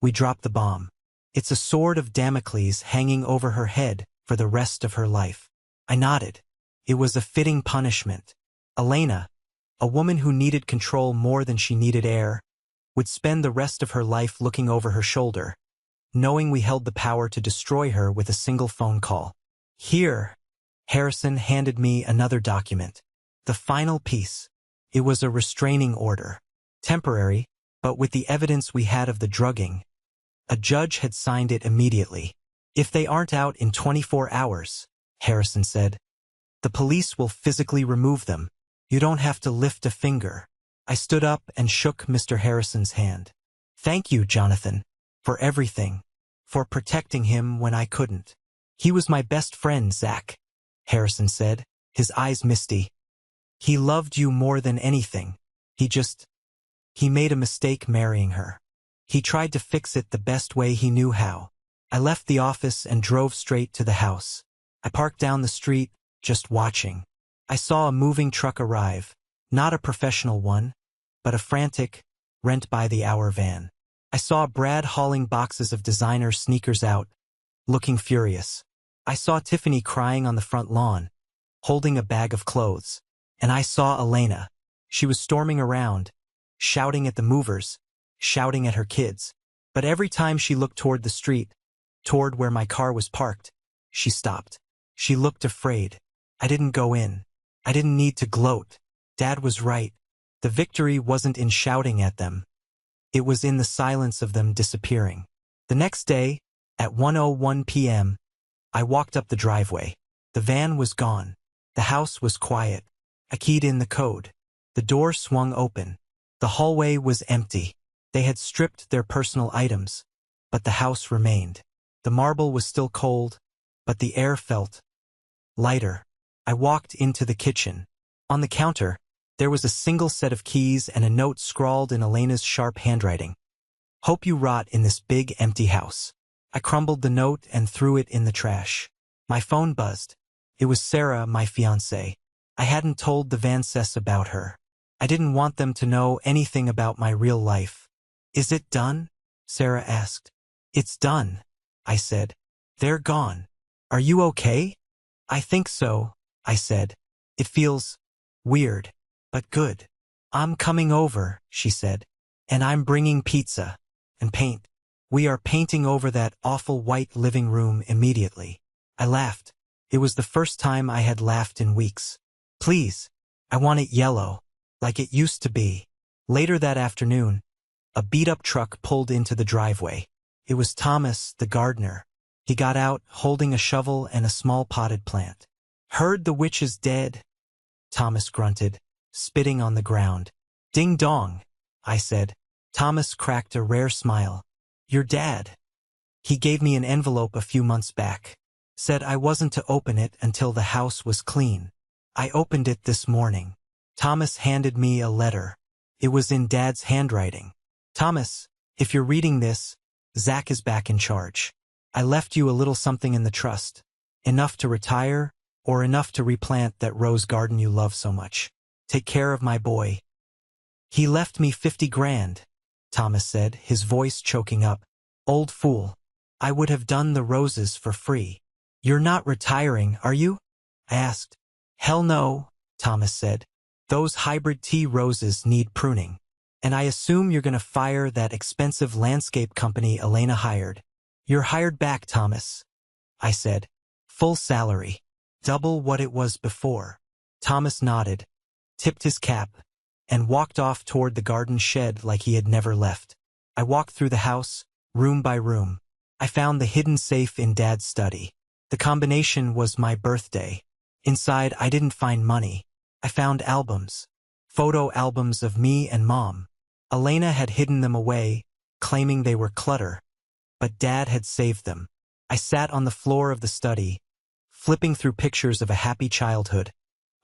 [SPEAKER 1] we drop the bomb. It's a sword of Damocles hanging over her head for the rest of her life. I nodded. It was a fitting punishment. Elena, a woman who needed control more than she needed air, would spend the rest of her life looking over her shoulder, knowing we held the power to destroy her with a single phone call. Here, Harrison handed me another document. The final piece. It was a restraining order. Temporary, but with the evidence we had of the drugging. A judge had signed it immediately. If they aren't out in 24 hours, Harrison said, the police will physically remove them. You don't have to lift a finger. I stood up and shook Mr. Harrison's hand. Thank you, Jonathan, for everything, for protecting him when I couldn't. He was my best friend, Zach, Harrison said, his eyes misty. He loved you more than anything. He made a mistake marrying her. He tried to fix it the best way he knew how. I left the office and drove straight to the house. I parked down the street, just watching. I saw a moving truck arrive, not a professional one, but a frantic, rent-by-the-hour van. I saw Brad hauling boxes of designer sneakers out, looking furious. I saw Tiffany crying on the front lawn, holding a bag of clothes. And I saw Elena. She was storming around, shouting at the movers, shouting at her kids. But every time she looked toward the street, toward where my car was parked, she stopped. She looked afraid. I didn't go in. I didn't need to gloat. Dad was right. The victory wasn't in shouting at them. It was in the silence of them disappearing. The next day, at 1:01 p.m., I walked up the driveway. The van was gone. The house was quiet. I keyed in the code. The door swung open. The hallway was empty. They had stripped their personal items, but the house remained. The marble was still cold, but the air felt lighter. I walked into the kitchen. On the counter, there was a single set of keys and a note scrawled in Elena's sharp handwriting. Hope you rot in this big empty house. I crumbled the note and threw it in the trash. My phone buzzed. It was Sarah, my fiancée. I hadn't told the Vances about her. I didn't want them to know anything about my real life. Is it done? Sarah asked. It's done, I said. They're gone. Are you okay? I think so, I said. It feels weird, but good. I'm coming over, she said. And I'm bringing pizza and paint. We are painting over that awful white living room immediately. I laughed. It was the first time I had laughed in weeks. Please, I want it yellow, like it used to be. Later that afternoon, a beat-up truck pulled into the driveway. It was Thomas, the gardener. He got out, holding a shovel and a small potted plant. Heard the witch is dead, Thomas grunted, spitting on the ground. Ding dong, I said. Thomas cracked a rare smile. Your dad. He gave me an envelope a few months back. Said I wasn't to open it until the house was clean. I opened it this morning. Thomas handed me a letter. It was in Dad's handwriting. Thomas, if you're reading this, Zach is back in charge. I left you a little something in the trust. Enough to retire, or enough to replant that rose garden you love so much. Take care of my boy. He left me 50 grand, Thomas said, his voice choking up. Old fool. I would have done the roses for free. You're not retiring, are you? I asked. Hell no, Thomas said. Those hybrid tea roses need pruning. And I assume you're gonna fire that expensive landscape company Elena hired. You're hired back, Thomas, I said. Full salary. Double what it was before. Thomas nodded, tipped his cap, and walked off toward the garden shed like he had never left. I walked through the house, room by room. I found the hidden safe in Dad's study. The combination was my birthday. Inside, I didn't find money. I found albums. Photo albums of me and Mom. Elena had hidden them away, claiming they were clutter, but Dad had saved them. I sat on the floor of the study, flipping through pictures of a happy childhood,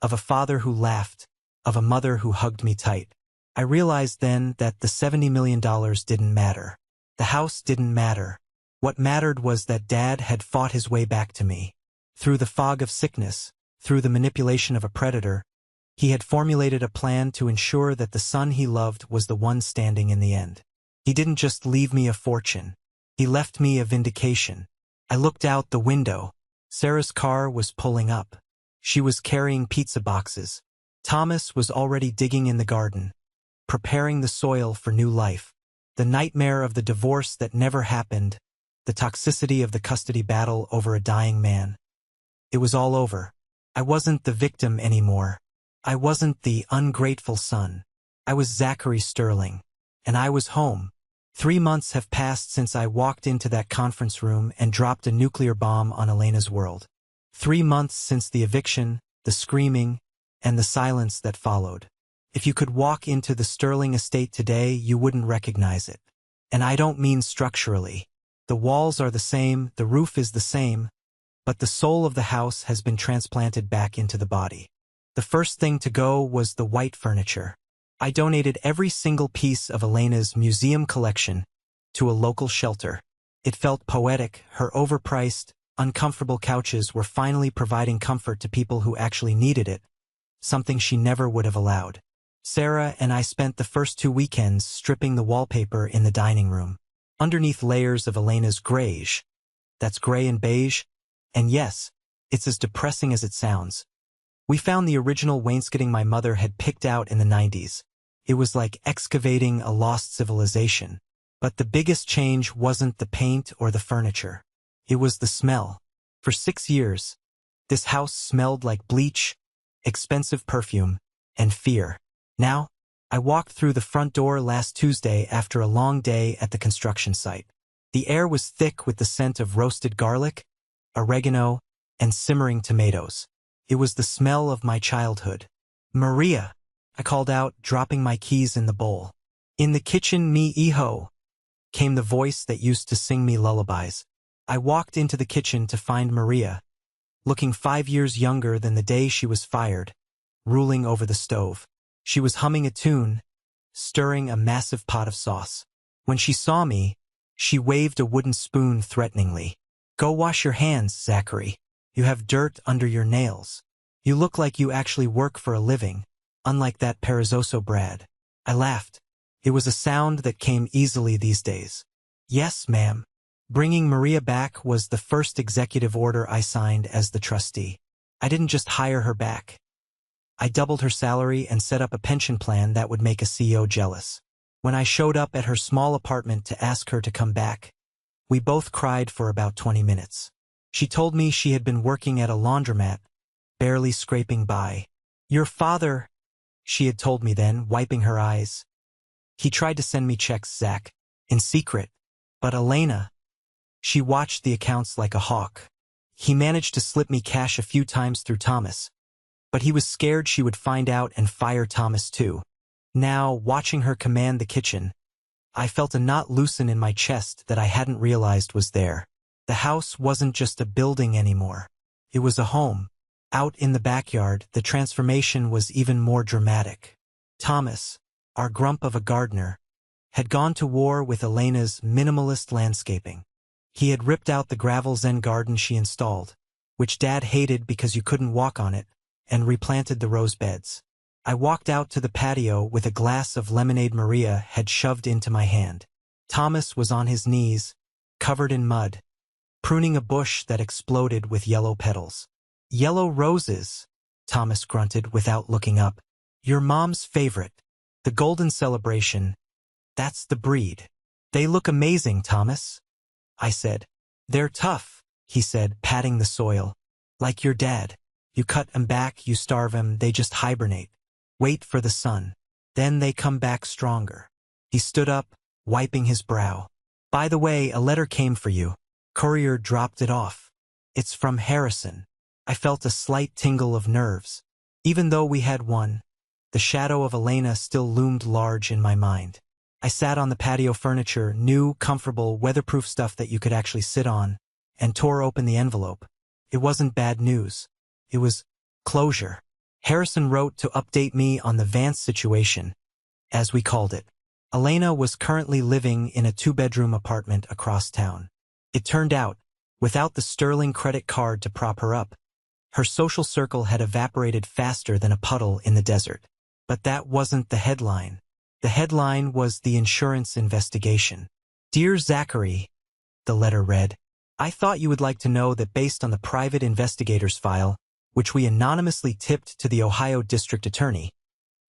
[SPEAKER 1] of a father who laughed, of a mother who hugged me tight. I realized then that the $70 million didn't matter. The house didn't matter. What mattered was that Dad had fought his way back to me. Through the fog of sickness, through the manipulation of a predator, he had formulated a plan to ensure that the son he loved was the one standing in the end. He didn't just leave me a fortune. He left me a vindication. I looked out the window. Sarah's car was pulling up. She was carrying pizza boxes. Thomas was already digging in the garden, preparing the soil for new life. The nightmare of the divorce that never happened, the toxicity of the custody battle over a dying man. It was all over. I wasn't the victim anymore. I wasn't the ungrateful son. I was Zachary Sterling, and I was home. 3 months have passed since I walked into that conference room and dropped a nuclear bomb on Elena's world. 3 months since the eviction, the screaming, and the silence that followed. If you could walk into the Sterling estate today, you wouldn't recognize it. And I don't mean structurally. The walls are the same, the roof is the same, but the soul of the house has been transplanted back into the body. The first thing to go was the white furniture. I donated every single piece of Elena's museum collection to a local shelter. It felt poetic. Her overpriced, uncomfortable couches were finally providing comfort to people who actually needed it, something she never would have allowed. Sarah and I spent the first 2 weekends stripping the wallpaper in the dining room. Underneath layers of Elena's grayish, that's gray and beige, and yes, it's as depressing as it sounds. We found the original wainscoting my mother had picked out in the 90s. It was like excavating a lost civilization. But the biggest change wasn't the paint or the furniture. It was the smell. For 6 years, this house smelled like bleach, expensive perfume, and fear. Now, I walked through the front door last Tuesday after a long day at the construction site. The air was thick with the scent of roasted garlic, oregano, and simmering tomatoes. It was the smell of my childhood. "Maria," I called out, dropping my keys in the bowl. "In the kitchen, mi hijo," came the voice that used to sing me lullabies. I walked into the kitchen to find Maria, looking 5 years younger than the day she was fired, ruling over the stove. She was humming a tune, stirring a massive pot of sauce. When she saw me, she waved a wooden spoon threateningly. "Go wash your hands, Zachary. You have dirt under your nails. You look like you actually work for a living, unlike that perezoso Brad." I laughed. It was a sound that came easily these days. "Yes, ma'am." Bringing Maria back was the first executive order I signed as the trustee. I didn't just hire her back. I doubled her salary and set up a pension plan that would make a CEO jealous. When I showed up at her small apartment to ask her to come back, we both cried for about 20 minutes. She told me she had been working at a laundromat, barely scraping by. "Your father," she had told me then, wiping her eyes. "He tried to send me checks, Zach, in secret. But Elena, she watched the accounts like a hawk. He managed to slip me cash a few times through Thomas. But he was scared she would find out and fire Thomas too." Now, watching her command the kitchen, I felt a knot loosen in my chest that I hadn't realized was there. The house wasn't just a building anymore. It was a home. Out in the backyard, the transformation was even more dramatic. Thomas, our grump of a gardener, had gone to war with Elena's minimalist landscaping. He had ripped out the gravel Zen garden she installed, which Dad hated because you couldn't walk on it, and replanted the rose beds. I walked out to the patio with a glass of lemonade Maria had shoved into my hand. Thomas was on his knees, covered in mud, pruning a bush that exploded with yellow petals. "Yellow roses," Thomas grunted without looking up. "Your mom's favorite. The golden celebration. That's the breed." "They look amazing, Thomas," I said. "They're tough," he said, patting the soil. "Like your dad. You cut 'em back, you starve 'em, they just hibernate. Wait for the sun. Then they come back stronger." He stood up, wiping his brow. "By the way, a letter came for you. Courier dropped it off. It's from Harrison." I felt a slight tingle of nerves. Even though we had won, the shadow of Elena still loomed large in my mind. I sat on the patio furniture, new, comfortable, weatherproof stuff that you could actually sit on, and tore open the envelope. It wasn't bad news. It was closure. Harrison wrote to update me on the Vance situation, as we called it. Elena was currently living in a 2-bedroom apartment across town. It turned out, without the Sterling credit card to prop her up, her social circle had evaporated faster than a puddle in the desert. But that wasn't the headline. The headline was the insurance investigation. "Dear Zachary," the letter read, "I thought you would like to know that based on the private investigator's file, which we anonymously tipped to the Ohio District Attorney,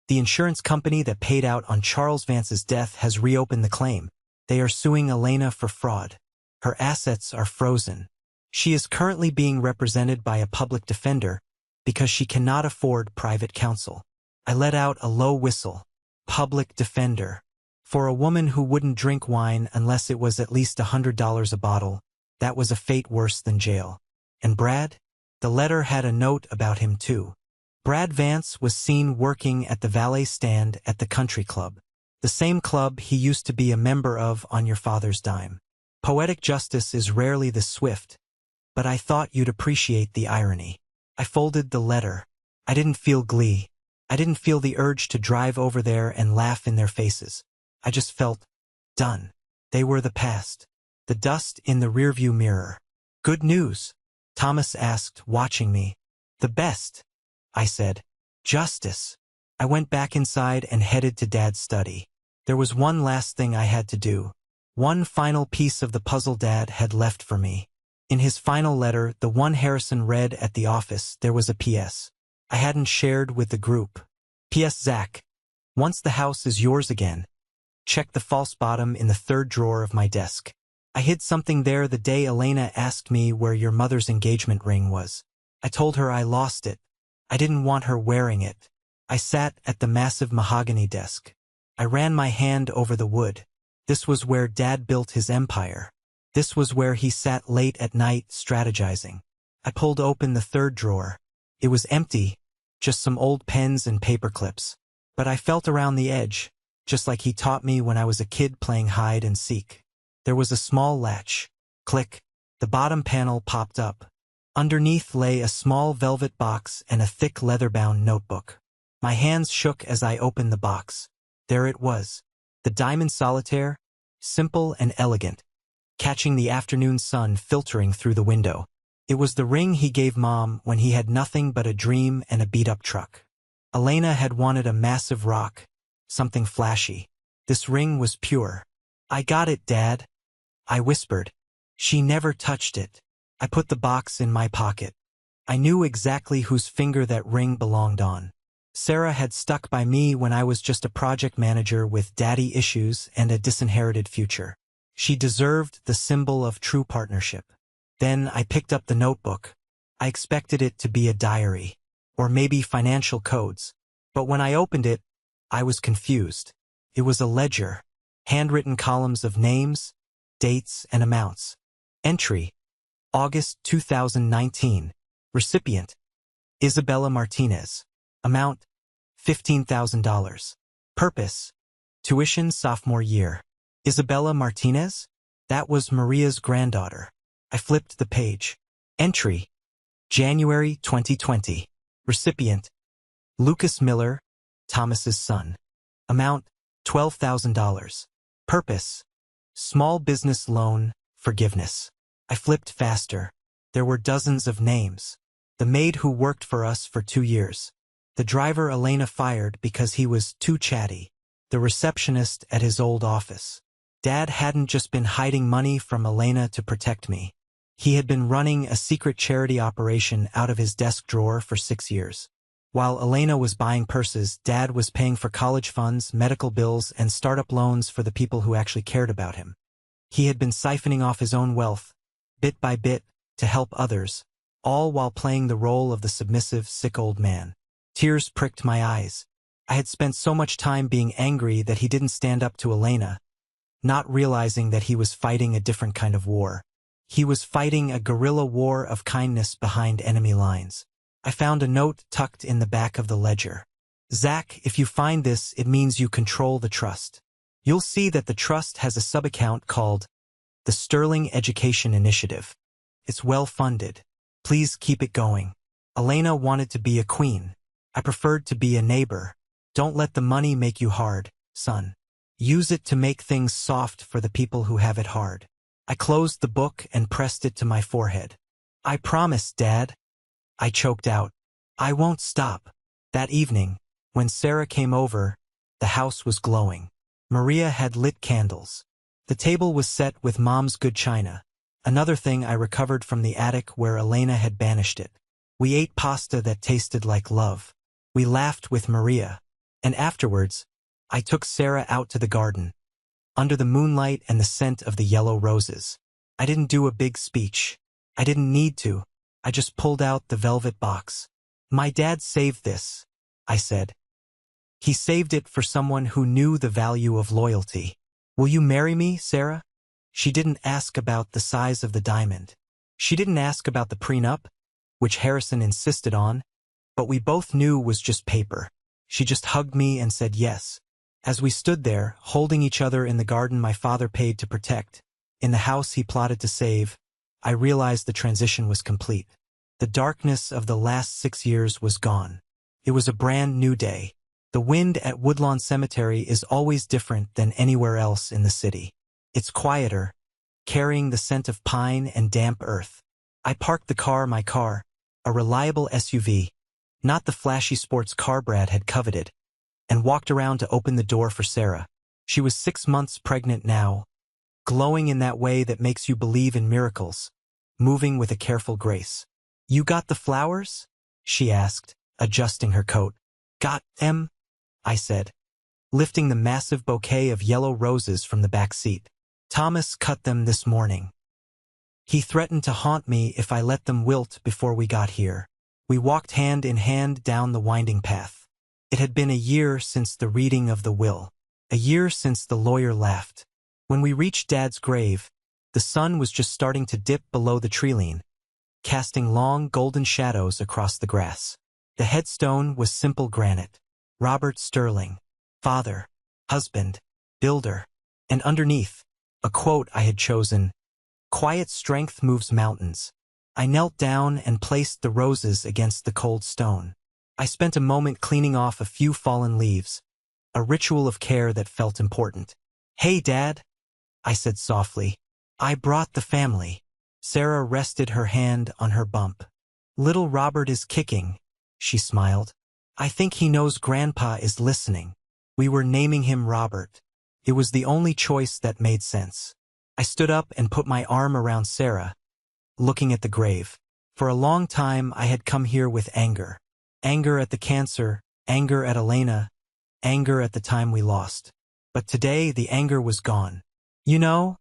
[SPEAKER 1] the insurance company that paid out on Charles Vance's death has reopened the claim. They are suing Elena for fraud. Her assets are frozen. She is currently being represented by a public defender because she cannot afford private counsel." I let out a low whistle. Public defender. For a woman who wouldn't drink wine unless it was at least $100 a bottle, that was a fate worse than jail. And Brad? The letter had a note about him too. Brad Vance was seen working at the valet stand at the country club. The same club he used to be a member of on your father's dime. Poetic justice is rarely this swift, but I thought you'd appreciate the irony. I folded the letter. I didn't feel glee. I didn't feel the urge to drive over there and laugh in their faces. I just felt done. They were the past. The dust in the rearview mirror. Good news? Thomas asked, watching me. The best, I said. Justice. I went back inside and headed to Dad's study. There was one last thing I had to do. One final piece of the puzzle Dad had left for me. In his final letter, the one Harrison read at the office, there was a P.S. I hadn't shared with the group. P.S. Zach, once the house is yours again, check the false bottom in the third drawer of my desk. I hid something there the day Elena asked me where your mother's engagement ring was. I told her I lost it. I didn't want her wearing it. I sat at the massive mahogany desk. I ran my hand over the wood. This was where Dad built his empire. This was where he sat late at night strategizing. I pulled open the third drawer. It was empty, just some old pens and paper clips. But I felt around the edge, just like he taught me when I was a kid playing hide and seek. There was a small latch. Click. The bottom panel popped up. Underneath lay a small velvet box and a thick leather-bound notebook. My hands shook as I opened the box. There it was. The diamond solitaire, simple and elegant, catching the afternoon sun filtering through the window. It was the ring he gave Mom when he had nothing but a dream and a beat-up truck. Elena had wanted a massive rock, something flashy. This ring was pure. I got it, Dad, I whispered. She never touched it. I put the box in my pocket. I knew exactly whose finger that ring belonged on. Sarah had stuck by me when I was just a project manager with daddy issues and a disinherited future. She deserved the symbol of true partnership. Then I picked up the notebook. I expected it to be a diary, or maybe financial codes. But when I opened it, I was confused. It was a ledger, handwritten columns of names, dates, and amounts. Entry: August 2019. Recipient: Isabella Martinez. Amount: $15,000. Purpose: tuition sophomore year. Isabella Martinez? That was Maria's granddaughter. I flipped the page. Entry: January 2020. Recipient: Lucas Miller, Thomas's son. Amount: $12,000. Purpose: small business loan forgiveness. I flipped faster. There were dozens of names. The maid who worked for us for 2 years. The driver Elena fired because he was too chatty. The receptionist at his old office. Dad hadn't just been hiding money from Elena to protect me. He had been running a secret charity operation out of his desk drawer for 6 years. While Elena was buying purses, Dad was paying for college funds, medical bills, and startup loans for the people who actually cared about him. He had been siphoning off his own wealth, bit by bit, to help others, all while playing the role of the submissive, sick old man. Tears pricked my eyes. I had spent so much time being angry that he didn't stand up to Elena, not realizing that he was fighting a different kind of war. He was fighting a guerrilla war of kindness behind enemy lines. I found a note tucked in the back of the ledger. Zach, if you find this, it means you control the trust. You'll see that the trust has a sub-account called the Sterling Education Initiative. It's well-funded. Please keep it going. Elena wanted to be a queen. I preferred to be a neighbor. Don't let the money make you hard, son. Use it to make things soft for the people who have it hard. I closed the book and pressed it to my forehead. I promise, Dad. I choked out. I won't stop. That evening, when Sarah came over, the house was glowing. Maria had lit candles. The table was set with Mom's good china, another thing I recovered from the attic where Elena had banished it. We ate pasta that tasted like love. We laughed with Maria. And afterwards, I took Sarah out to the garden, under the moonlight and the scent of the yellow roses. I didn't do a big speech. I didn't need to. I just pulled out the velvet box. My dad saved this, I said. He saved it for someone who knew the value of loyalty. Will you marry me, Sarah? She didn't ask about the size of the diamond. She didn't ask about the prenup, which Harrison insisted on. but we both knew was just paper. She just hugged me and said yes. As we stood there, holding each other in the garden my father paid to protect, in the house he plotted to save, I realized the transition was complete. The darkness of the last 6 years was gone. It was a brand new day. The wind at Woodlawn Cemetery is always different than anywhere else in the city. It's quieter, carrying the scent of pine and damp earth. I parked my car, a reliable SUV, not the flashy sports car Brad had coveted, and walked around to open the door for Sarah. She was 6 months pregnant now, glowing in that way that makes you believe in miracles, moving with a careful grace. "You got the flowers?" she asked, adjusting her coat. "Got them," I said, lifting the massive bouquet of yellow roses from the back seat. "Thomas cut them this morning. He threatened to haunt me if I let them wilt before we got here." We walked hand in hand down the winding path. It had been a year since the reading of the will, a year since the lawyer left. When we reached Dad's grave, the sun was just starting to dip below the treeline, casting long golden shadows across the grass. The headstone was simple granite. Robert Sterling, father, husband, builder, and underneath, a quote I had chosen, "Quiet strength moves mountains." I knelt down and placed the roses against the cold stone. I spent a moment cleaning off a few fallen leaves, a ritual of care that felt important. "Hey, Dad," I said softly. "I brought the family." Sarah rested her hand on her bump. "Little Robert is kicking," she smiled. "I think he knows Grandpa is listening." We were naming him Robert. It was the only choice that made sense. I stood up and put my arm around Sarah, looking at the grave. For a long time I had come here with anger. Anger at the cancer, anger at Elena, anger at the time we lost. But today the anger was gone. "You know,"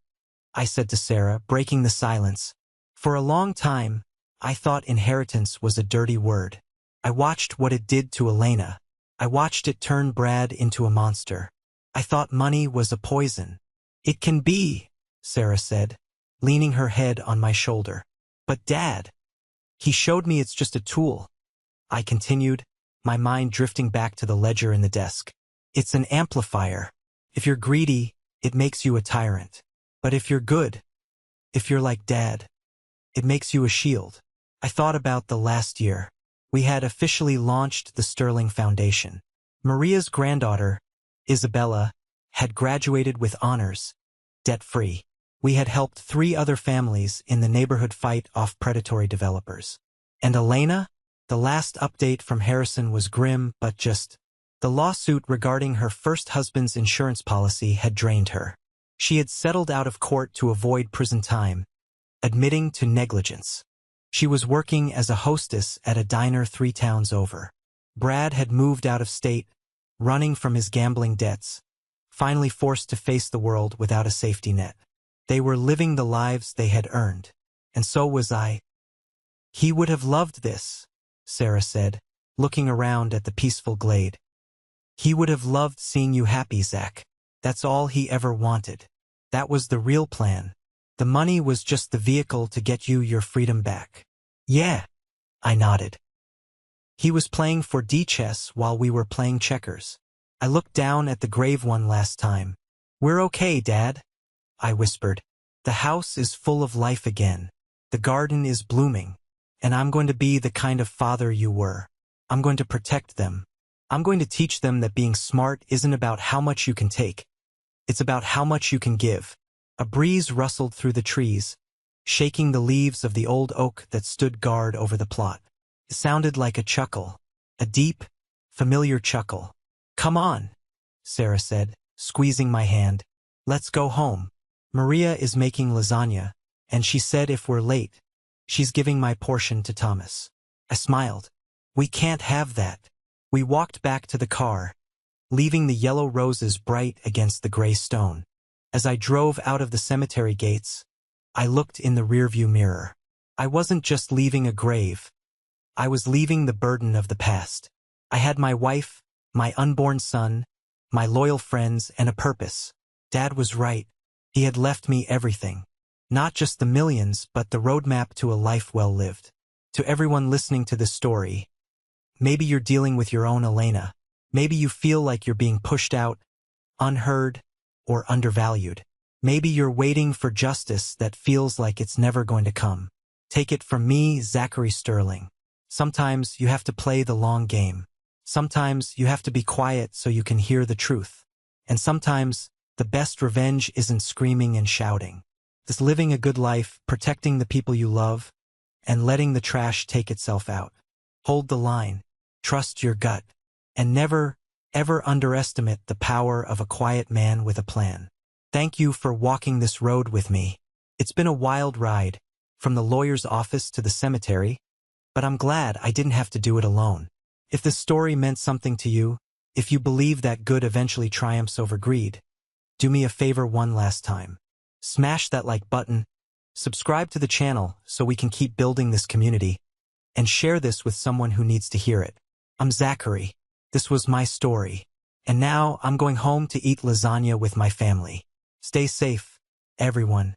[SPEAKER 1] I said to Sarah, breaking the silence, "for a long time, I thought inheritance was a dirty word. I watched what it did to Elena. I watched it turn Brad into a monster. I thought money was a poison." "It can be," Sarah said, leaning her head on my shoulder. "But Dad, he showed me it's just a tool," I continued, my mind drifting back to the ledger in the desk. "It's an amplifier. If you're greedy, it makes you a tyrant. But if you're good, if you're like Dad, it makes you a shield." I thought about the last year. We had officially launched the Sterling Foundation. Maria's granddaughter, Isabella, had graduated with honors, debt-free. We had helped 3 other families in the neighborhood fight off predatory developers. And Elena? The last update from Harrison was grim but just. The lawsuit regarding her first husband's insurance policy had drained her. She had settled out of court to avoid prison time, admitting to negligence. She was working as a hostess at a diner 3 towns over. Brad had moved out of state, running from his gambling debts, finally forced to face the world without a safety net. They were living the lives they had earned, and so was I. "He would have loved this," Sarah said, looking around at the peaceful glade. "He would have loved seeing you happy, Zach. That's all he ever wanted. That was the real plan. The money was just the vehicle to get you your freedom back." "Yeah," I nodded. "He was playing 4D chess while we were playing checkers." I looked down at the grave one last time. "We're okay, Dad," I whispered. "The house is full of life again. The garden is blooming. And I'm going to be the kind of father you were. I'm going to protect them. I'm going to teach them that being smart isn't about how much you can take. It's about how much you can give." A breeze rustled through the trees, shaking the leaves of the old oak that stood guard over the plot. It sounded like a chuckle, a deep, familiar chuckle. "Come on," Sarah said, squeezing my hand. "Let's go home. Maria is making lasagna, and she said if we're late, she's giving my portion to Thomas." I smiled. "We can't have that." We walked back to the car, leaving the yellow roses bright against the gray stone. As I drove out of the cemetery gates, I looked in the rearview mirror. I wasn't just leaving a grave. I was leaving the burden of the past. I had my wife, my unborn son, my loyal friends, and a purpose. Dad was right. He had left me everything. Not just the millions, but the roadmap to a life well lived. To everyone listening to this story, Maybe you're dealing with your own Elena. Maybe you feel like you're being pushed out, unheard, or undervalued. Maybe you're waiting for justice that feels like it's never going to come. Take it from me, Zachary Sterling. Sometimes you have to play the long game. Sometimes you have to be quiet so you can hear the truth. And sometimes the best revenge isn't screaming and shouting. It's living a good life, protecting the people you love, and letting the trash take itself out. Hold the line, trust your gut, and never, ever underestimate the power of a quiet man with a plan. Thank you for walking this road with me. It's been a wild ride, from the lawyer's office to the cemetery, but I'm glad I didn't have to do it alone. If this story meant something to you, if you believe that good eventually triumphs over greed, do me a favor one last time. Smash that like button, subscribe to the channel so we can keep building this community, and share this with someone who needs to hear it. I'm Zachary. This was my story. And now I'm going home to eat lasagna with my family. Stay safe, everyone.